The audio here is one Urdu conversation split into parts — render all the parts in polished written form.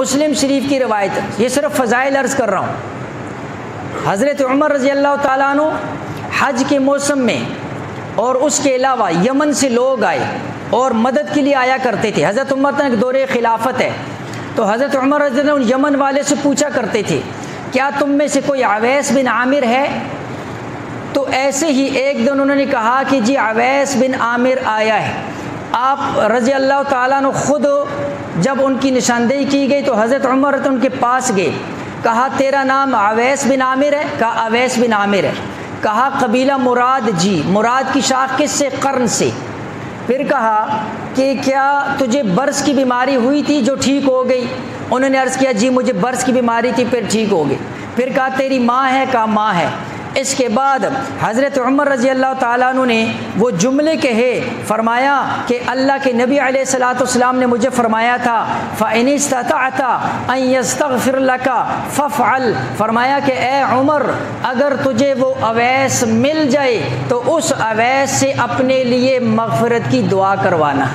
مسلم شریف کی روایت، یہ صرف فضائل عرض کر رہا ہوں۔ حضرت عمر رضی اللہ تعالیٰ عنہ حج کے موسم میں اور اس کے علاوہ یمن سے لوگ آئے اور مدد کے لیے آیا کرتے تھے۔ حضرت عمر تک دور خلافت ہے، تو حضرت عمر رضی اللہ عنہ یمن والے سے پوچھا کرتے تھے کیا تم میں سے کوئی اویس بن عامر ہے؟ تو ایسے ہی ایک دن انہوں نے کہا کہ جی اویس بن عامر آیا ہے۔ آپ رضی اللہ تعالیٰ عنہ خود جب ان کی نشاندہی کی گئی تو حضرت عمر ان کے پاس گئے، کہا تیرا نام اویس بن عامر ہے؟ کہا اویس بن عامر ہے۔ کہا قبیلہ مراد؟ جی۔ مراد کی شاخ کس سے؟ قرن سے۔ پھر کہا کہ کیا تجھے برص کی بیماری ہوئی تھی جو ٹھیک ہو گئی؟ انہوں نے عرض کیا جی مجھے برص کی بیماری تھی، پھر ٹھیک ہو گئی۔ پھر کہا تیری ماں ہے؟ کہا ماں ہے۔ اس کے بعد حضرت عمر رضی اللہ تعالیٰ عنہ نے وہ جملے کہے، فرمایا کہ اللہ کے نبی علیہ الصلاۃ والسلام نے مجھے فرمایا تھا فَإِنِ اسْتَطَعْتَ أَن يَسْتَغْفِرَ لَكَ فَافْعَلْ، فرمایا کہ اے عمر اگر تجھے وہ اویس مل جائے تو اس اویس سے اپنے لیے مغفرت کی دعا کروانا۔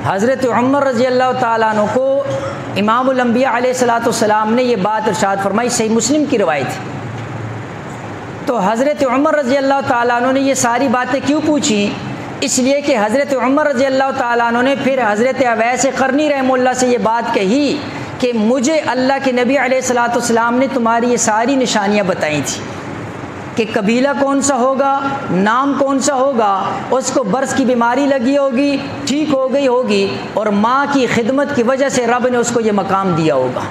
حضرت عمر رضی اللہ تعالیٰ عنہ کو امام الانبیاء علیہ الصلاۃ والسلام نے یہ بات ارشاد فرمائی، صحیح مسلم کی روایت ہے۔ تو حضرت عمر رضی اللہ تعالیٰ عنہ نے یہ ساری باتیں کیوں پوچھیں؟ اس لیے کہ حضرت عمر رضی اللہ تعالیٰ عنہ نے پھر حضرت اویس قرنی رحمہ اللہ سے یہ بات کہی کہ مجھے اللہ کے نبی علیہ الصلاۃ والسلام نے تمہاری یہ ساری نشانیاں بتائی تھیں کہ قبیلہ کون سا ہوگا، نام کون سا ہوگا، اس کو برص کی بیماری لگی ہوگی، ٹھیک ہو گئی ہوگی، اور ماں کی خدمت کی وجہ سے رب نے اس کو یہ مقام دیا ہوگا۔